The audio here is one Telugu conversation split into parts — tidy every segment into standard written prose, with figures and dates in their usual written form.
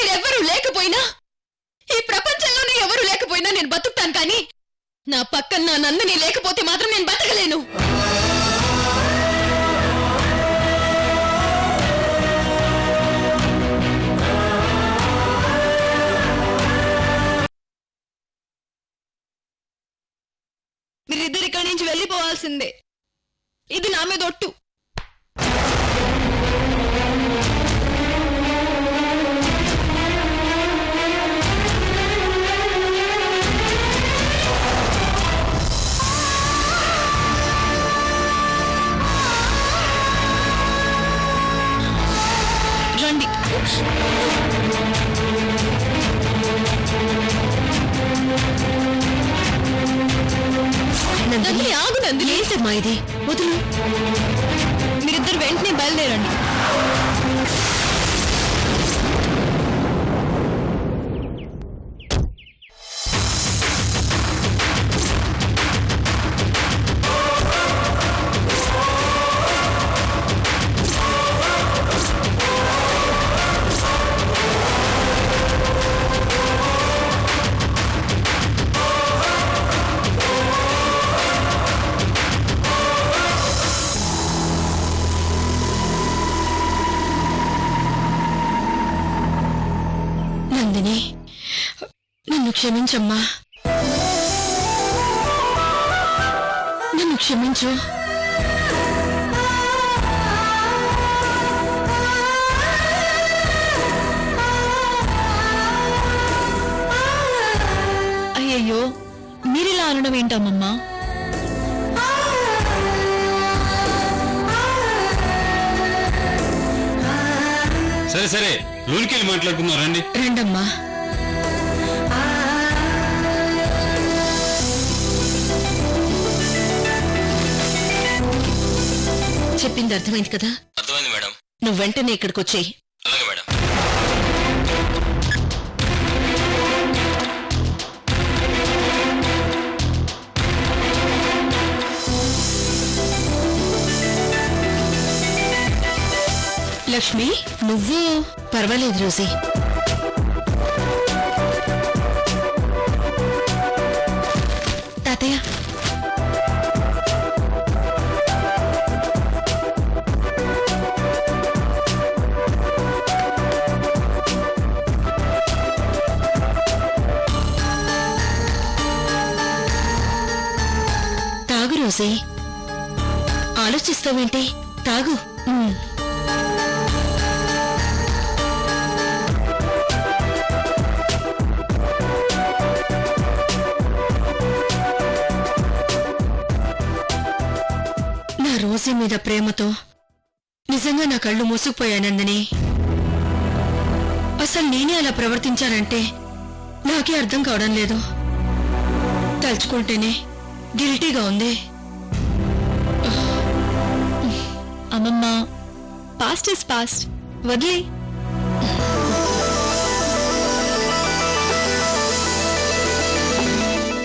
మీరెవ్వరూ లేకపోయినా, ఈ ప్రపంచంలోనే ఎవరూ లేకపోయినా నేను బతుకుతాను, కానీ నా పక్కన నా నందిని లేకపోతే మాత్రం నేను బతకలేను. మీరిద్దరు ఇక్కడి నుంచి వెళ్ళిపోవాల్సిందే. ఇది నా మీద ఒట్టు. రండి. నందిని ఆగు. నందిని ఏంటమ్మా ఇది? వదులు. మీరిద్దరు వెంటనే బయలుదేరండి. నందిని, నన్ను క్షమించమ్మా. నన్ను క్షమించు. అయ్యయ్యో, మీరిలా అనడం ఏంటమ్మమ్మా? సరే సరే, లోనికెళ్ళి మాట్లాడుకుందాం. రండి. రండమ్మా. చెప్పింది అర్థమైంది కదా? అర్థమైంది మేడం. నువ్వు వెంటనే ఇక్కడికి వచ్చేయి. అలాగే మేడం. లక్ష్మి, నువ్వు పర్వాలేదు రోజీ. తాతయ్య, తాగు రోజీ. ఆలోచిస్తావేంటి? తాగు. నా రోజీ మీద ప్రేమతో నిజంగా నా కళ్ళు మూసుకుపోయానందని, అసలు నేనే అలా ప్రవర్తించానంటే నాకే అర్థం కావడం లేదు. తలుచుకుంటేనే గిల్టీగా ఉంది. అమ్మమ్మ, పాస్ట్ ఇస్ పాస్ట్, వదిలే.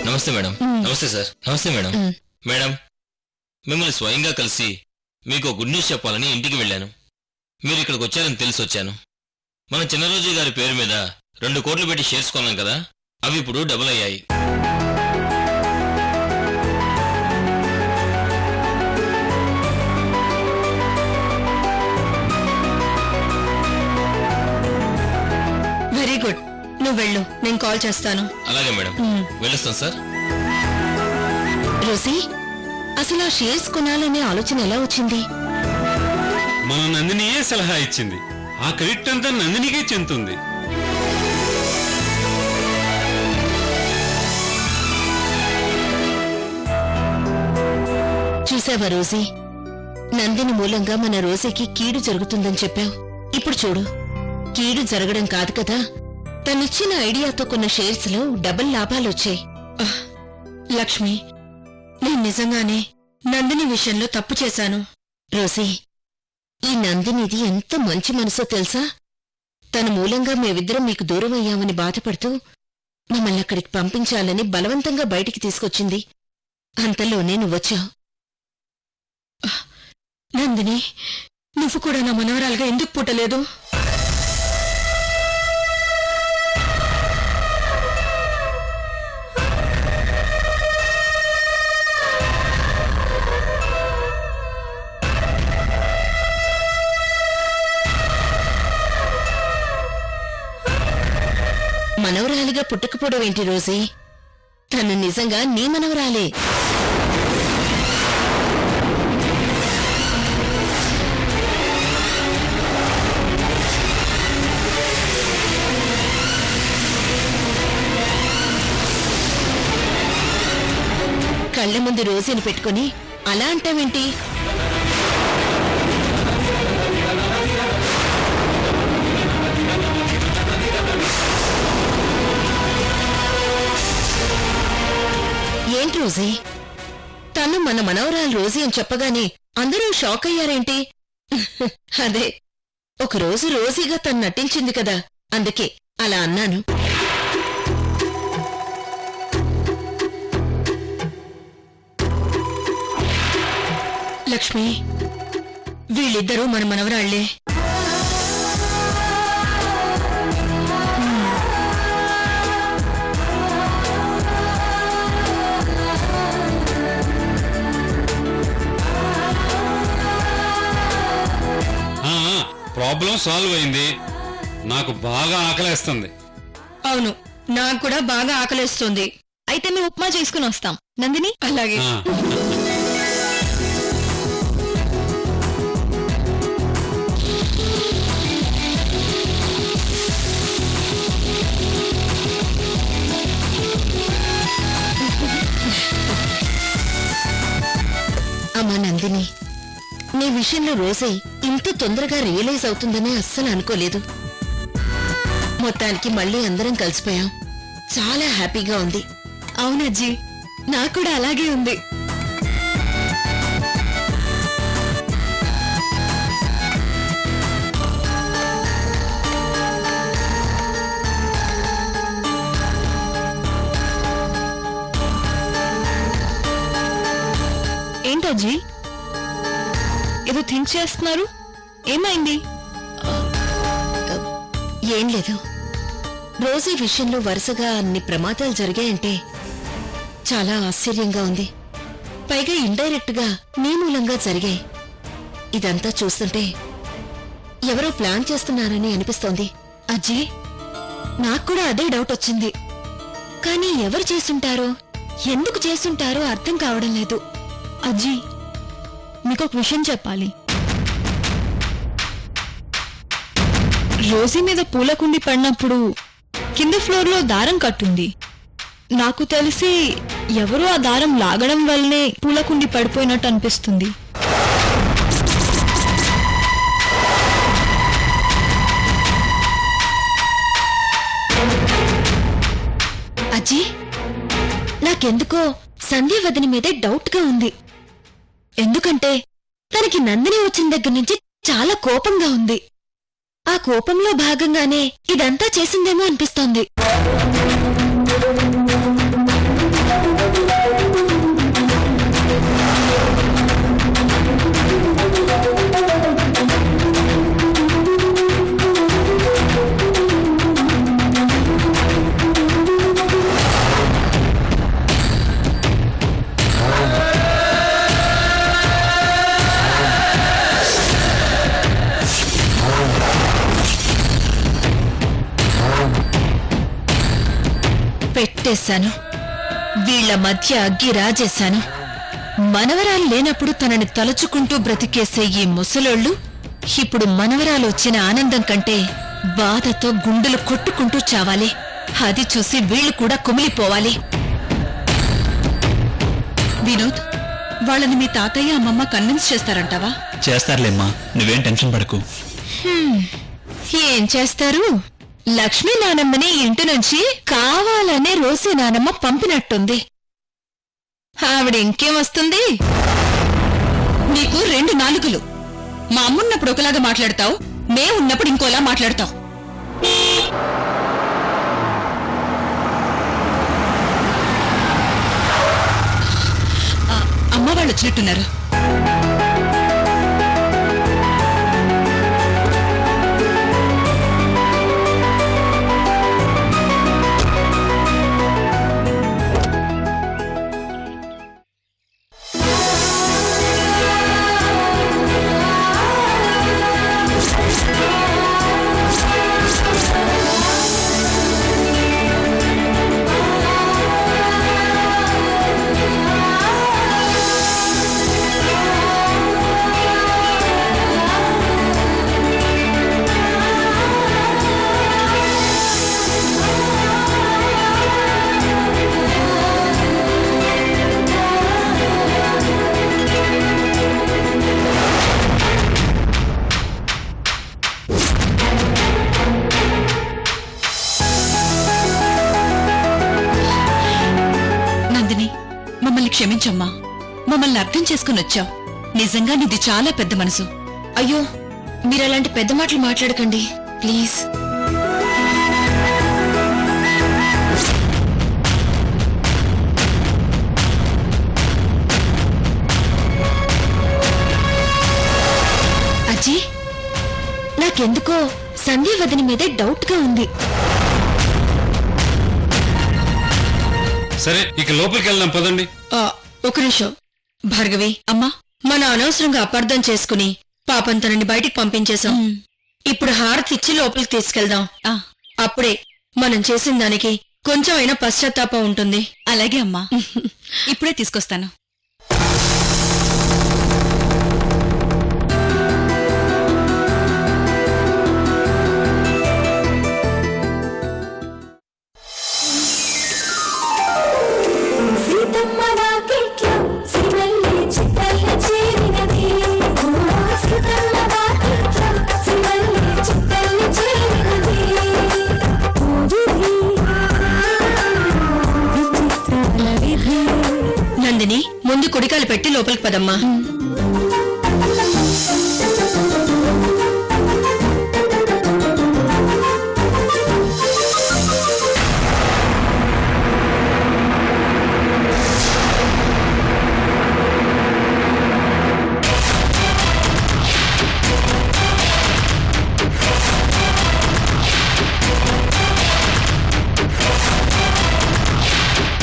నమస్తే మేడం. నమస్తే సార్. నమస్తే మేడం. మేడం, మిమ్మల్ని స్వయంగా కలిసి మీకు గుడ్ న్యూస్ చెప్పాలని ఇంటికి వెళ్ళాను. మీరు ఇక్కడికి వచ్చారని తెలిసి వచ్చాను. మన చిన్నరోజు గారి పేరు మీద 2 కోట్లు పెట్టి షేర్స్ కొన్నాం కదా, అవి ఇప్పుడు డబుల్ అయ్యాయి. Very good. నువ్వు వెళ్ళు, నేను కాల్ చేస్తాను. అలాగే మేడం, వెళ్ళొస్తాను సార్. రోసీ, అసలు ఆ షేర్స్ కొనాలనే ఆలోచన ఎలా వచ్చింది? మన నందినియే సలహా ఇచ్చింది. ఆ క్రెడిట్ అంతా నందినికే చెందుతుంది. చూసావా రోజీ, నందిని మూలంగా మన రోజీకి కీడు జరుగుతుందని చెప్పావు. ఇప్పుడు చూడు, కీడు జరగడం కాదు కదా, తనిచ్చిన ఐడియాతో కొన్న షేర్స్ లో డబుల్ లాభాలొచ్చాయి. లక్ష్మి, నేను నిజంగానే నందిని విషయంలో తప్పు చేశాను. రోజీ, ఈ నందినిది ఎంత మంచి మనసో తెలుసా? తన మూలంగా మేమిద్దరం మీకు దూరం అయ్యామని బాధపడుతూ మమ్మల్ని అక్కడికి పంపించాలని బలవంతంగా బయటికి తీసుకొచ్చింది. అంతలోనే నువ్వొచ్చావు. నందిని, నువ్వు కూడా నా మనవరాలుగా ఎందుకు పుట్టలేదు? మనవరాలిగా పుట్టకపోవడం ఏంటి రోజీ? తను నిజంగా నీ మనవరాలే. కళ్ళ ముందు రోజీని పెట్టుకుని అలా అంటావేంటి? ఏంటి రోజీ, తను మన మనవరాలు రోజీ అని చెప్పగానే అందరూ షాక్ అయ్యారేంటి? అదే, ఒకరోజు రోజీగా తను నటించింది కదా, అందుకే అలా అన్నాను. లక్ష్మి, వీళ్ళిద్దరూ మన మనవరాళ్లే. ప్రాబ్లం సాల్వ్ అయింది. నాకు బాగా ఆకలేస్తుంది. అవును, నాకు కూడా బాగా ఆకలేస్తుంది. అయితే మేము ఉప్మా చేసుకుని వస్తాం. నందిని, అలాగే. అమ్మా నందిని, నీ విషయంలో రోజే ఇంత తొందరగా రియలైజ్ అవుతుందని అస్సలు అనుకోలేదు. మొత్తానికి మళ్ళీ అందరం కలిసిపోయాం. చాలా హ్యాపీగా ఉంది. అవునజ్జీ, నాకు కూడా అలాగే ఉంది. ఏంటజ్జీ, ఏదో థింక్ చేస్తున్నారు? ఏమైంది? ఏం లేదు. రోజీ విషయంలో వరుసగా అన్ని ప్రమాదాలు జరిగాయంటే చాలా ఆశ్చర్యంగా ఉంది. పైగా ఇండైరెక్ట్ గా నీ మూలంగా జరిగాయి. ఇదంతా చూస్తుంటే ఎవరో ప్లాన్ చేస్తున్నారని అనిపిస్తోంది. అజ్జీ, నాకు కూడా అదే డౌట్ వచ్చింది. కానీ ఎవరు చేసుంటారో, ఎందుకు చేసుంటారో అర్థం కావడం లేదు. అజ్జీ, మీకొక విషయం చెప్పాలి. రోజీ మీద పూలకుండి పడినప్పుడు కింద ఫ్లోర్లో దారం కట్టుంది. నాకు తెలిసి ఎవరో ఆ దారం లాగడం వల్లనే పూలకుండి పడిపోయినట్టు అనిపిస్తుంది. అజ్జీ, నాకెందుకో సంధ్య వదిన మీదే డౌట్గా ఉంది. ఎందుకంటే తనకి నందిని వచ్చిన దగ్గర నుంచి చాలా కోపంగా ఉంది. ఆ కోపంలో భాగంగానే ఇదంతా చేసిందేమో అనిపిస్తోంది. పెట్టేశాను. వీళ్ల మధ్య అగ్గి రాజేశాను. మనవరాలు లేనప్పుడు తనని తలుచుకుంటూ బ్రతికేసే ఈ ముసలోళ్ళు ఇప్పుడు మనవరాలు వచ్చిన ఆనందం కంటే బాధతో గుండెలు కొట్టుకుంటూ చావాలి. అది చూసి వీళ్లు కూడా కుమిలిపోవాలి. వినోద్, వాళ్ళని మీ తాతయ్య అమ్మమ్మ కన్విన్స్ చేస్తారంటావా? చేస్తారులేమ్మా, నువ్వేం టెన్షన్ పడకు. ఏం చేస్తారు? లక్ష్మీ నానమ్మని ఇంటి నుంచి కావాలనే రోజీ నానమ్మ పంపినట్టుంది. ఆవిడ ఇంకేం వస్తుంది? నీకు 2 నాలుకలు. మా అమ్మున్నప్పుడు ఒకలాగా మాట్లాడతావు, మేమున్నప్పుడు ఇంకోలా మాట్లాడతావు. అమ్మ వాళ్ళు వచ్చినట్టున్నారు. క్షమించమ్మా, మమ్మల్ని అర్థం చేసుకుని వచ్చావు. నిజంగా నీది చాలా పెద్ద మనసు. అయ్యో మీరలాంటి పెద్ద మాటలు మాట్లాడకండి ప్లీజ్. అజ్జీ, నాకెందుకో సంధ్య వదిన మీదే డౌట్ గా ఉంది. సరే ఇక లోపలికి వెళ్దాం పదండి. ఒక నిమిషం భార్గవి, అమ్మా, మన అనవసరంగా అపార్థం చేసుకుని పాపం తనని బయటికి పంపించేశాం. ఇప్పుడు హారతి ఇచ్చి లోపలికి తీసుకెళ్దాం. అప్పుడే మనం చేసిన దానికి కొంచెం అయినా పశ్చాత్తాపం ఉంటుంది. అలాగే అమ్మా, ఇప్పుడే తీసుకొస్తాను. నందిని, ముందు కుడికాలు పెట్టి లోపలికి పదమ్మా.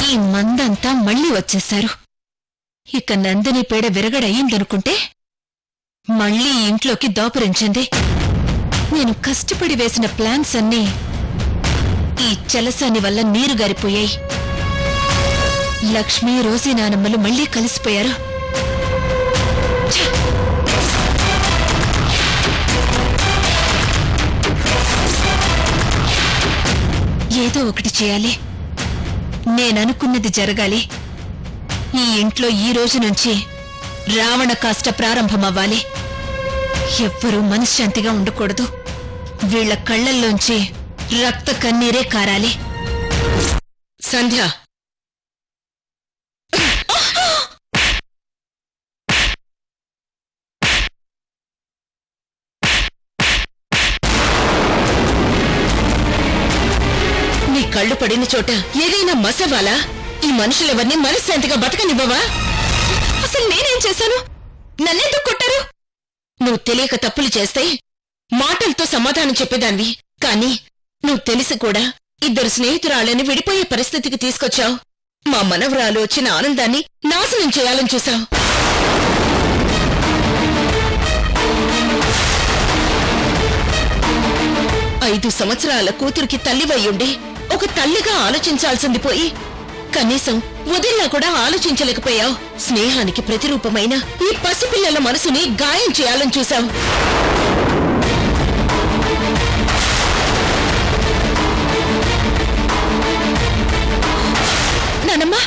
ఈ మందంతా మళ్ళీ వచ్చేశారు. ఇక నందిని పేడ విరగడయ్యిందనుకుంటే మళ్ళీ ఇంట్లోకి దాపురించింది. నేను కష్టపడి వేసిన ప్లాన్స్ అన్నీ ఈ చలసాని వల్ల నీరు గారిపోయాయి. లక్ష్మి, రోజీ నానమ్మలు మళ్ళీ కలిసిపోయారు. ఛ! ఏదో ఒకటి చేయాలి. నేననుకున్నది జరగాలి. ఈ ఇంట్లో ఈ రోజు నుంచి రావణ కాష్ట ప్రారంభమవ్వాలి. ఎవ్వరూ మనశ్శాంతిగా ఉండకూడదు. వీళ్ల కళ్లల్లోంచి రక్త కన్నీరే కారాలి. సంధ్య, నీ కళ్ళు పడిన చోట ఏదైనా మసవాలా? ఈ మనుషులెవరిని మనశ్శాంతిగా బతకనివ్వవా? అసలు నేనేం చేశాను? నన్నెందుకు కొట్టారు? నువ్వు తెలియక తప్పులు చేస్తే మాటలతో సమాధానం చెప్పేదానివి. కానీ నువ్వు తెలిసి కూడా ఇద్దరు స్నేహితురాళ్ళని విడిపోయే పరిస్థితికి తీసుకొచ్చావు. మా మనవరాలు వచ్చిన ఆనందాన్ని నాశనం చేయాలని చూశావు. ఐదు సంవత్సరాల కూతురికి తల్లివయ్యుండి ఒక తల్లిగా ఆలోచించాల్సింది పోయి కనీసం వదిలినా కూడా ఆలోచించలేకపోయావు. స్నేహానికి ప్రతిరూపమైన ఈ పసిపిల్లల మనసుని గాయం చేయాలని చూశావు. నానమ్మా,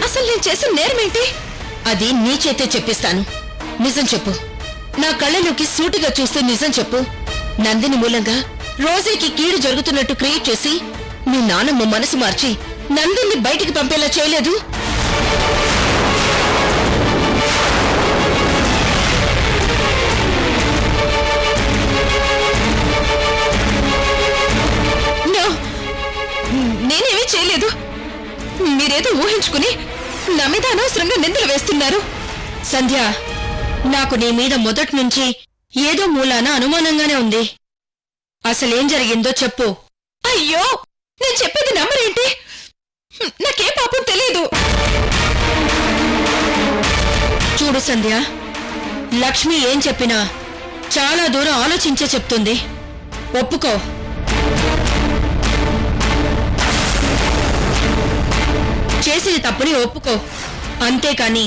అసలు నేను చేసిన నేరమేంటి? అది నీ చేతే చెప్పిస్తాను. నిజం చెప్పు. నా కళ్ళలోకి సూటిగా చూస్తూ నిజం చెప్పు. నందిని మూలంగా రోజీకి కీడు జరుగుతున్నట్టు క్రియేట్ చేసి మీ నానమ్మ మనసు మార్చి నందిని బయటికి పంపేలా చేయలేదు. నేనేమీ చేయలేదు. మీరేదో ఊహించుకుని నా మీద అనవసరంగా నిందలు వేస్తున్నారు. సంధ్య, నాకు నీ మీద మొదటి నుంచి ఏదో మూలాన అనుమానంగానే ఉంది. అసలేం జరిగిందో చెప్పు. అయ్యో, నేను చెప్పేది నమ్మరేంటి? నాకే పాపం తెలియదు. చూడు సంధ్య, లక్ష్మి ఏం చెప్పినా చాలా దూరం ఆలోచించే చెప్తుంది. ఒప్పుకో. చేసిన తప్పుని ఒప్పుకో. అంతేకాని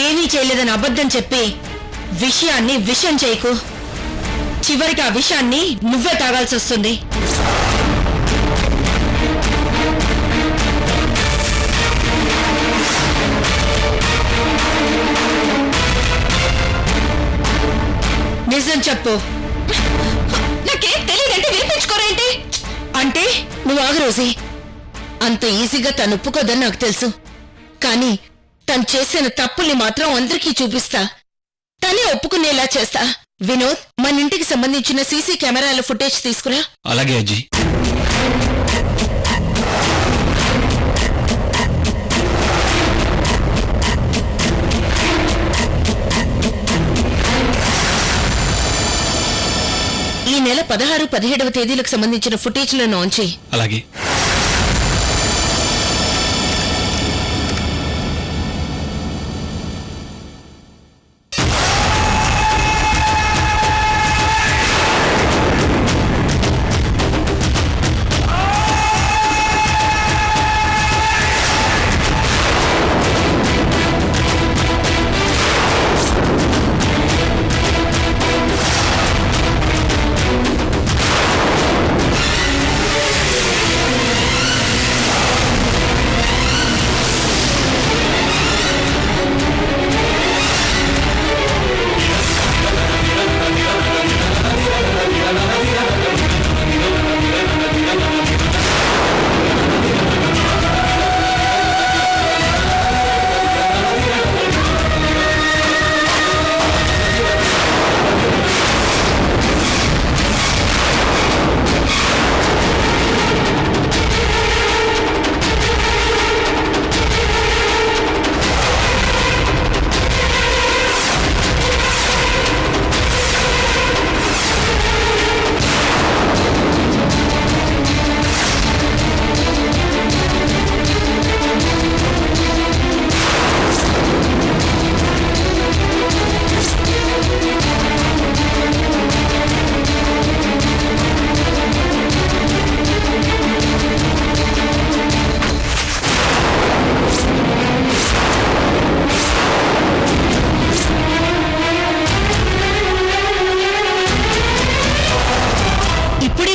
ఏమీ చేయలేదని అబద్ధం చెప్పి విషయాన్ని విషం చేయకు. చివరికి ఆ విషయాన్ని నువ్వే తాగాల్సి వస్తుంది. నిజం చెప్పు. నాకేం తెలియదంటే వినిపించుకోరేంటి? అంటే నువ్వు ఆగు రోజీ. అంత ఈజీగా తను ఒప్పుకోదని నాకు తెలుసు. కానీ తను చేసిన తప్పుల్ని మాత్రం అందరికీ చూపిస్తా. తనే ఒప్పుకునేలా చేస్తా. వినోద్, మన ఇంటికి సంబంధించిన సీసీ కెమెరాల ఫుటేజ్ తీసుకురా. అలాగే అజ్జీ. ఈ నెల 16, 17వ తేదీలకు సంబంధించిన ఫుటేజ్లను ఆన్ చేయి. అలాగే.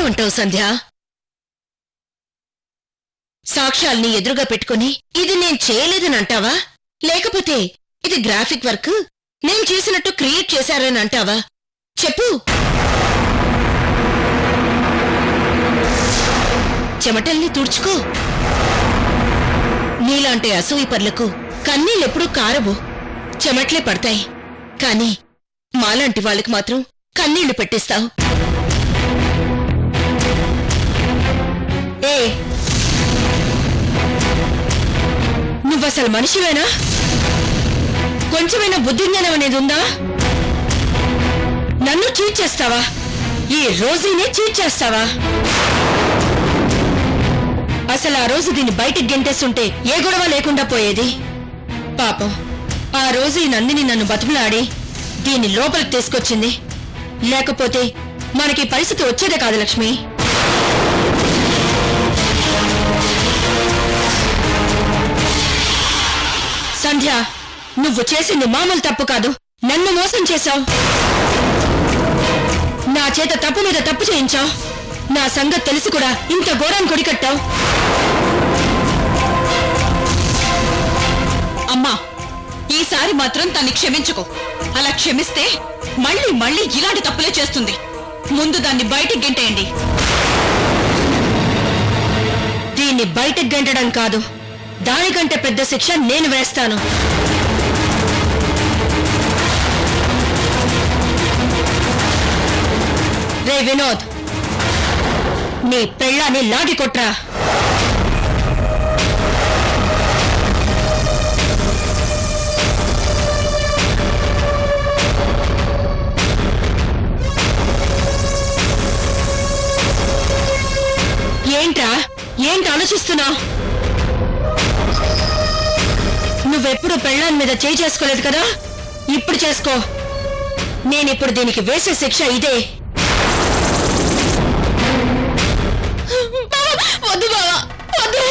ఉంటావు సంధ్య? సాక్ష్యాల్ని ఎదురుగా పెట్టుకుని ఇది నేను చేయలేదని అంటావా? లేకపోతే ఇది గ్రాఫిక్ వర్క్ నేను చేసినట్టు క్రియేట్ చేశారని అంటావా? చెప్పు. చెమటల్ని తుడుచుకో. నీలాంటి అసూయపర్లకు కన్నీళ్ళెప్పుడూ కారవు, చెమట్లే పడతాయి. కాని మాలాంటి వాళ్ళకి మాత్రం కన్నీళ్లు పెట్టిస్తావు. ఏ, నువ్వసలు మనిషివేనా? కొంచెమైనా బుద్ధిజ్ఞానం అనేది ఉందా? నన్ను చీట్ చేస్తావా? ఈ రోజునే చీట్ చేస్తావా? అసలు ఆ రోజు దీన్ని బయటికి గెంటేస్తుంటే ఏ గొడవ లేకుండా పోయేది. పాపం ఆ రోజు ఈ నందిని నన్ను బతుకులాడి దీన్ని లోపలికి తీసుకొచ్చింది. లేకపోతే మనకి పరిస్థితి వచ్చేదే కాదు లక్ష్మి. సంధ్య, నువ్వు చేసింది మామూలు తప్పు కాదు, నన్ను మోసం చేశావు. నా చేత తప్పు మీద తప్పు చేయించావు. నా సంగతి తెలిసి కూడా ఇంత ఘోరాన్ని కొడికట్టావు. అమ్మా, ఈసారి మాత్రం తన్ని క్షమించుకో. అలా క్షమిస్తే మళ్ళీ మళ్ళీ ఇలాంటి తప్పులే చేస్తుంది. ముందు దాన్ని బయటికి గెంటేయండి. దీన్ని బయటికి గెంటడం కాదు, దానికంటే పెద్ద శిక్ష నేను వేస్తాను. రే వినోద్, నీ పెళ్ళాన్ని లాగి కొట్రా. ఏంటి ఆలోచిస్తున్నావు? నువ్వెప్పుడు పెళ్ళాన్ మీద చేయి చేసుకోలేదు కదా, ఇప్పుడు చేసుకో. నేనిప్పుడు దీనికి వేసే శిక్ష ఇదే. వద్దు బావా, వద్దు.